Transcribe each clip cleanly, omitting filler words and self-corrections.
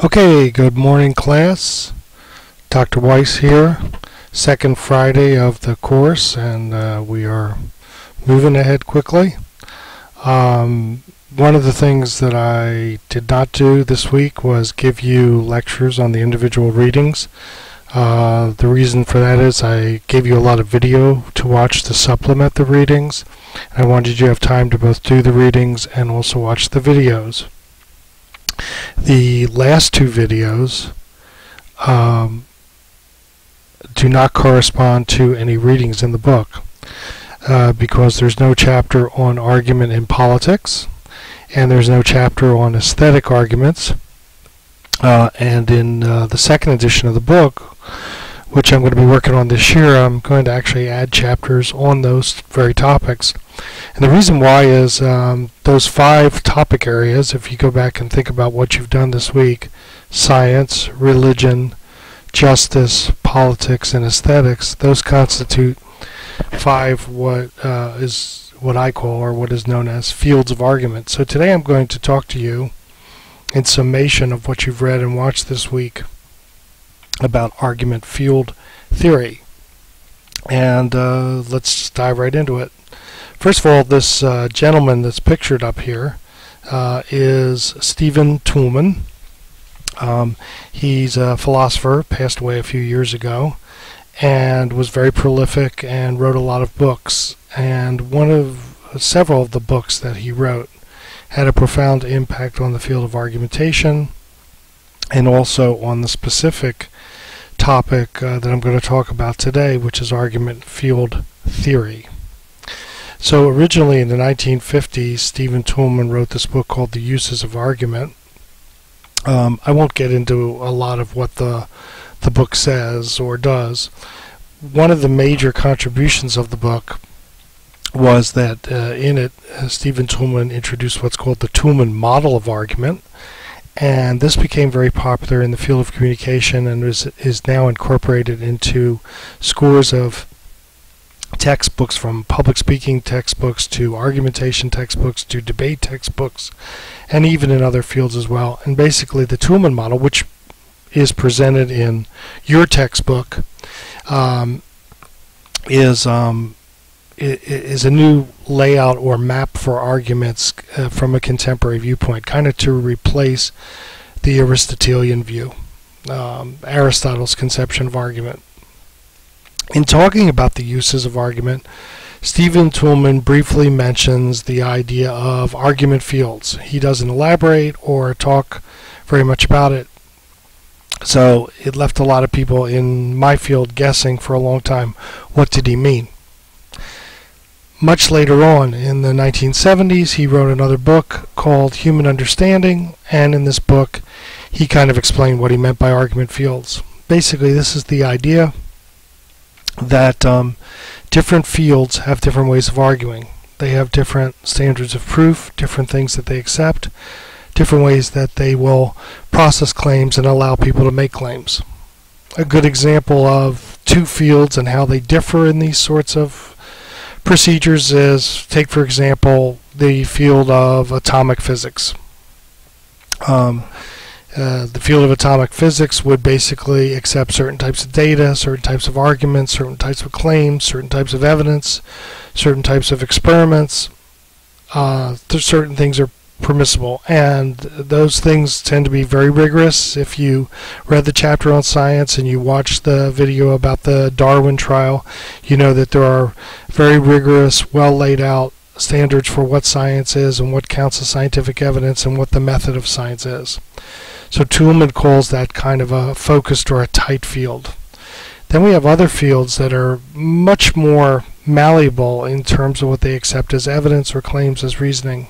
Okay, good morning class. Dr. Weiss here. Second Friday of the course, and we are moving ahead quickly. One of the things that I did not do this week was give you lectures on the individual readings. The reason for that is I gave you a lot of video to watch to supplement the readings. I wanted you to have time to both do the readings and also watch the videos. The last two videos do not correspond to any readings in the book because there's no chapter on argument in politics and there's no chapter on aesthetic arguments, and in the second edition of the book, which I'm going to be working on this year, I'm going to actually add chapters on those very topics. And the reason why is those 5 topic areas, if you go back and think about what you've done this week: science, religion, justice, politics, and aesthetics, those constitute 5 what is what I call, or what is known as, fields of argument. So today I'm going to talk to you in summation of what you've read and watched this week about argument field theory. And let's dive right into it. First of all, this gentleman that's pictured up here is Stephen Toulmin. He's a philosopher, passed away a few years ago, and was very prolific and wrote a lot of books. And several of the books that he wrote had a profound impact on the field of argumentation and also on the specific topic that I'm going to talk about today, which is argument field theory. So originally in the 1950s, Stephen Toulmin wrote this book called The Uses of Argument. I won't get into a lot of what the book says or does. One of the major contributions of the book was that in it, Stephen Toulmin introduced what's called the Toulmin model of argument, and this became very popular in the field of communication and is now incorporated into scores of textbooks, from public speaking textbooks to argumentation textbooks to debate textbooks, and even in other fields as well. And basically the Toulmin model, which is presented in your textbook, is a new layout or map for arguments from a contemporary viewpoint, kind of to replace the Aristotelian view, Aristotle's conception of argument. In talking about the uses of argument, Stephen Toulmin briefly mentions the idea of argument fields. He doesn't elaborate or talk very much about it, so it left a lot of people in my field guessing for a long time, what did he mean? Much later on, in the 1970s, he wrote another book called Human Understanding, and in this book he kind of explained what he meant by argument fields. Basically, this is the idea that different fields have different ways of arguing. They have different standards of proof, different things that they accept, different ways that they will process claims and allow people to make claims. A good example of 2 fields and how they differ in these sorts of procedures is, take for example the field of atomic physics. The field of atomic physics would basically accept certain types of data, certain types of arguments, certain types of claims, certain types of evidence, certain types of experiments. Certain things are permissible, and those things tend to be very rigorous. If you read the chapter on science and you watched the video about the Darwin trial, you know that there are very rigorous, well laid out standards for what science is and what counts as scientific evidence and what the method of science is. So Toulmin calls that kind of a focused or a tight field. Then we have other fields that are much more malleable in terms of what they accept as evidence or claims as reasoning.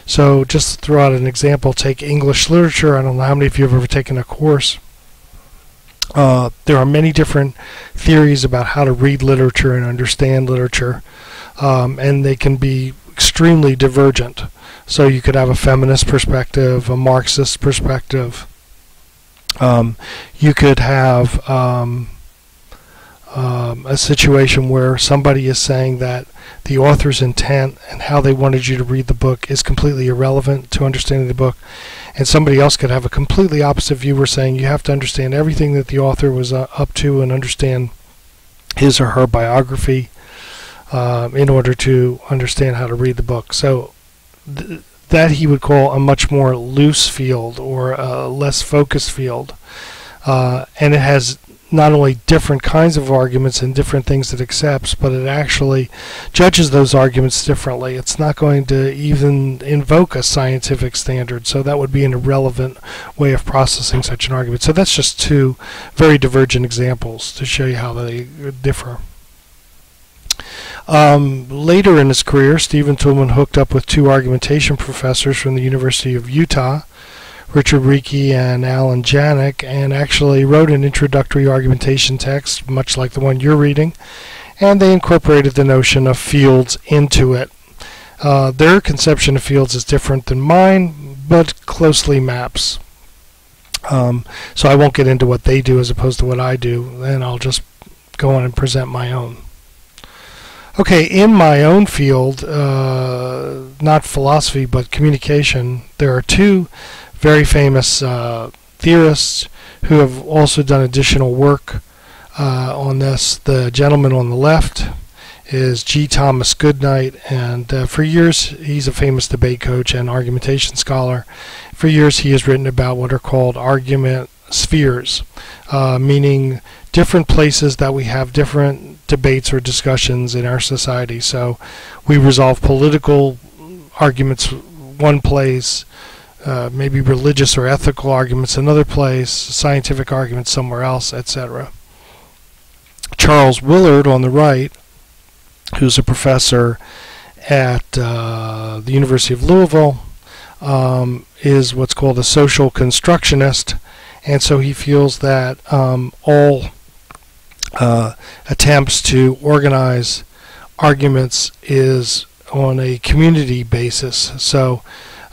So just to throw out an example, take English literature. I don't know how many of you have ever taken a course. There are many different theories about how to read literature and understand literature, and they can be extremely divergent. So you could have a feminist perspective, a Marxist perspective. You could have a situation where somebody is saying that the author's intent and how they wanted you to read the book is completely irrelevant to understanding the book, and somebody else could have a completely opposite view. We're saying you have to understand everything that the author was up to and understand his or her biography in order to understand how to read the book. So that he would call a much more loose field or a less focused field. And it has not only different kinds of arguments and different things it accepts, but it actually judges those arguments differently. It's not going to even invoke a scientific standard, so that would be an irrelevant way of processing such an argument. So that's just two very divergent examples to show you how they differ. Later in his career, Stephen Toulmin hooked up with two argumentation professors from the University of Utah, Richard Reiki and Alan Janik, and actually wrote an introductory argumentation text, much like the one you're reading, and they incorporated the notion of fields into it. Their conception of fields is different than mine, but closely maps. So I won't get into what they do as opposed to what I do, and I'll just go on and present my own. Okay, in my own field, not philosophy but communication, there are two very famous theorists who have also done additional work on this. The gentleman on the left is G. Thomas Goodnight, and for years he's a famous debate coach and argumentation scholar. For years he has written about what are called argument spheres, meaning different places that we have different debates or discussions in our society. So we resolve political arguments one place, maybe religious or ethical arguments another place, scientific arguments somewhere else, etc. Charles Willard on the right, who's a professor at the University of Louisville, is what's called a social constructionist, and so he feels that all attempts to organize arguments is on a community basis. So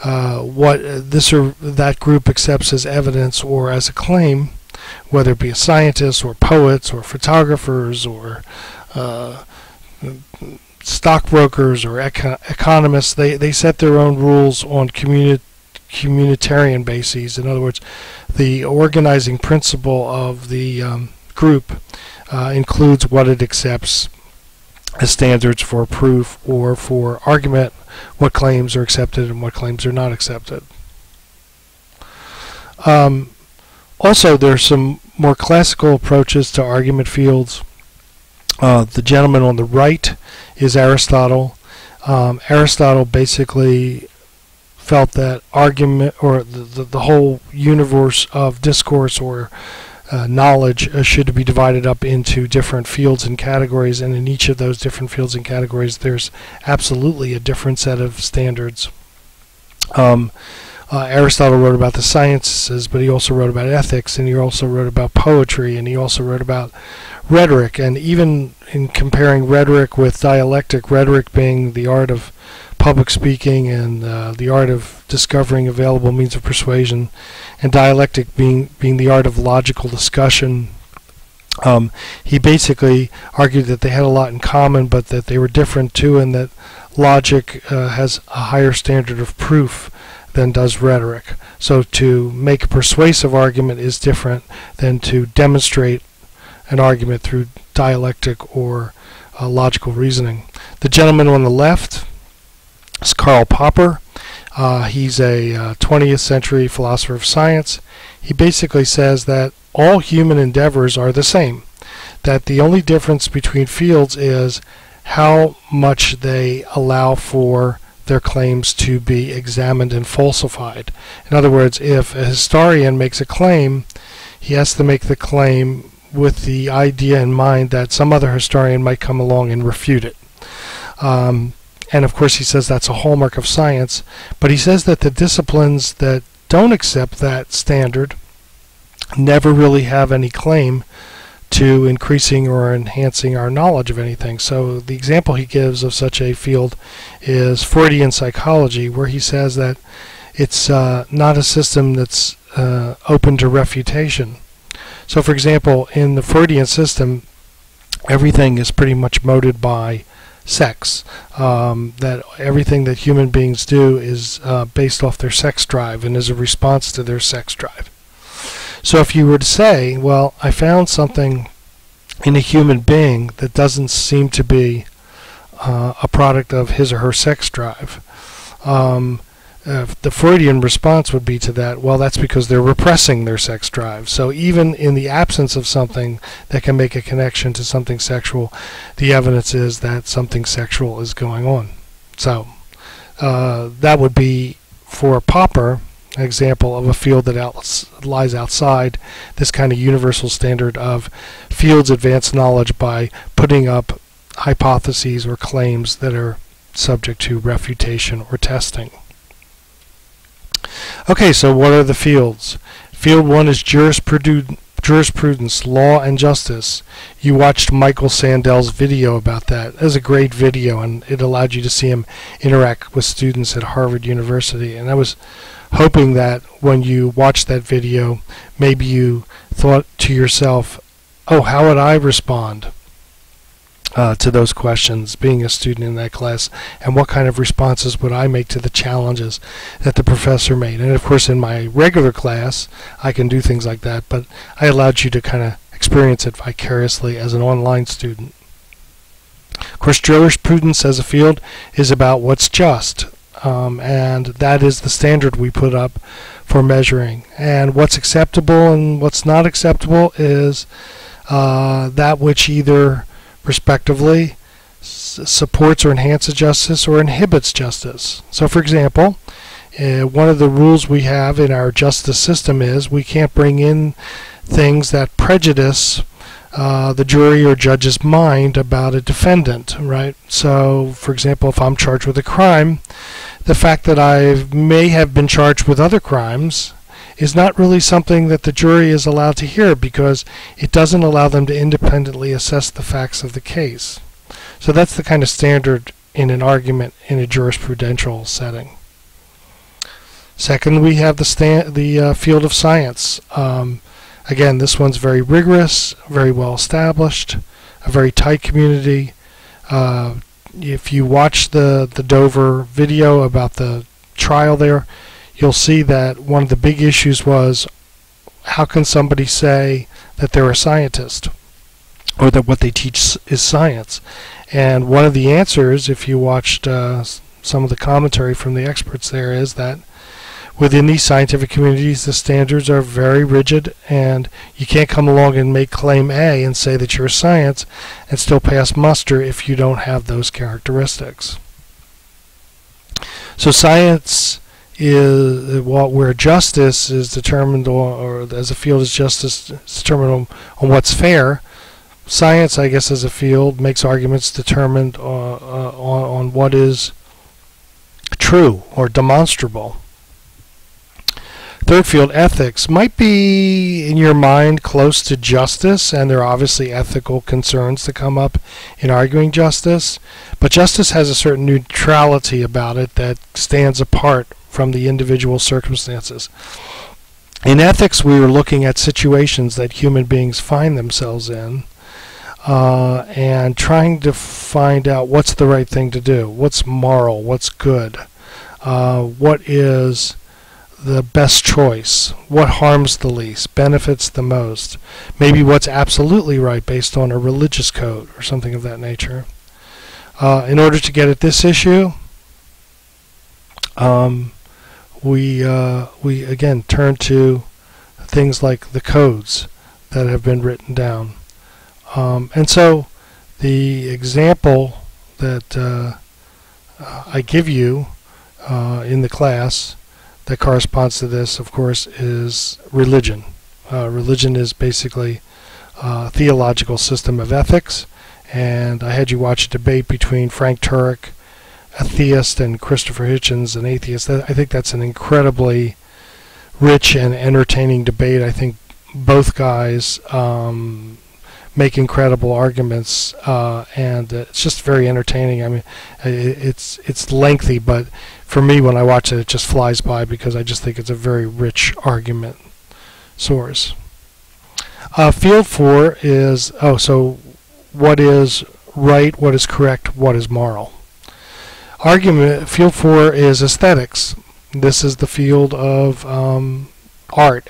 what this or that group accepts as evidence or as a claim, whether it be a scientist or poets or photographers or stockbrokers or economists, they set their own rules on communitarian bases. In other words, the organizing principle of the group includes what it accepts as standards for proof or for argument, what claims are accepted and what claims are not accepted. Also, there are some more classical approaches to argument fields. The gentleman on the right is Aristotle. Aristotle basically felt that argument, or the whole universe of discourse or knowledge should be divided up into different fields and categories, and in each of those different fields and categories there's absolutely a different set of standards. Aristotle wrote about the sciences, but he also wrote about ethics, and he also wrote about poetry, and he also wrote about rhetoric. And even in comparing rhetoric with dialectic, rhetoric being the art of public speaking and the art of discovering available means of persuasion, and dialectic being the art of logical discussion, he basically argued that they had a lot in common, but that they were different too, and that logic has a higher standard of proof than does rhetoric. So to make a persuasive argument is different than to demonstrate an argument through dialectic or logical reasoning. The gentleman on the left is Karl Popper. He's a 20th century philosopher of science. He basically says that all human endeavors are the same, that the only difference between fields is how much they allow for their claims to be examined and falsified. In other words, if a historian makes a claim, he has to make the claim with the idea in mind that some other historian might come along and refute it. And of course he says that's a hallmark of science, but he says that the disciplines that don't accept that standard never really have any claim to increasing or enhancing our knowledge of anything. So the example he gives of such a field is Freudian psychology, where he says that it's not a system that's open to refutation. So for example, in the Freudian system, everything is pretty much motivated by sex. That everything that human beings do is based off their sex drive and is a response to their sex drive. So if you were to say, well, I found something in a human being that doesn't seem to be a product of his or her sex drive, the Freudian response would be to that, well, that's because they're repressing their sex drive. So even in the absence of something that can make a connection to something sexual, the evidence is that something sexual is going on. So that would be, for Popper, an example of a field that lies outside this kind of universal standard of fields advance knowledge by putting up hypotheses or claims that are subject to refutation or testing. Okay, so what are the fields? Field 1 is jurisprudence, law, and justice. You watched Michael Sandel's video about that. It was a great video, and it allowed you to see him interact with students at Harvard University. And I was hoping that when you watched that video, maybe you thought to yourself, oh, how would I respond to those questions, being a student in that class, and what kind of responses would I make to the challenges that the professor made. And of course, in my regular class, I can do things like that, but I allowed you to kind of experience it vicariously as an online student. Of course, jurisprudence as a field is about what's just, and that is the standard we put up for measuring. And what's acceptable and what's not acceptable is that which either respectively supports or enhances justice or inhibits justice. So for example, one of the rules we have in our justice system is we can't bring in things that prejudice the jury or judge's mind about a defendant, right? So for example, if I'm charged with a crime, the fact that I may have been charged with other crimes is not really something that the jury is allowed to hear, because it doesn't allow them to independently assess the facts of the case. So that's the kind of standard in an argument in a jurisprudential setting. Second, we have the field of science. Again, this one's very rigorous, very well established, a very tight community. If you watch the Dover video about the trial there, you'll see that one of the big issues was, how can somebody say that they're a scientist or that what they teach is science? And one of the answers, if you watched some of the commentary from the experts there, is that within these scientific communities the standards are very rigid, and you can't come along and make claim A and say that you're a science and still pass muster if you don't have those characteristics. So science is where justice is determined, or as a field is justice is determined on what's fair. Science, I guess, as a field makes arguments determined on what is true or demonstrable. Third field, ethics, might be in your mind close to justice, and there are obviously ethical concerns that come up in arguing justice, but justice has a certain neutrality about it that stands apart from the individual circumstances. In ethics, we were looking at situations that human beings find themselves in, and trying to find out what's the right thing to do, what's moral, what's good, what is the best choice, what harms the least, benefits the most, maybe what's absolutely right based on a religious code or something of that nature. In order to get at this issue, we again turn to things like the codes that have been written down. And so the example that I give you in the class that corresponds to this, of course, is religion. Religion is basically a theological system of ethics, and I had you watch a debate between Frank Turek, a theist, and Christopher Hitchens, an atheist. I think that's an incredibly rich and entertaining debate. I think both guys make incredible arguments, and it's just very entertaining. I mean, it's lengthy, but for me, when I watch it, it just flies by because I just think it's a very rich argument source. Field 4 is, so what is right, what is correct, what is moral. Field 4 is aesthetics. This is the field of art.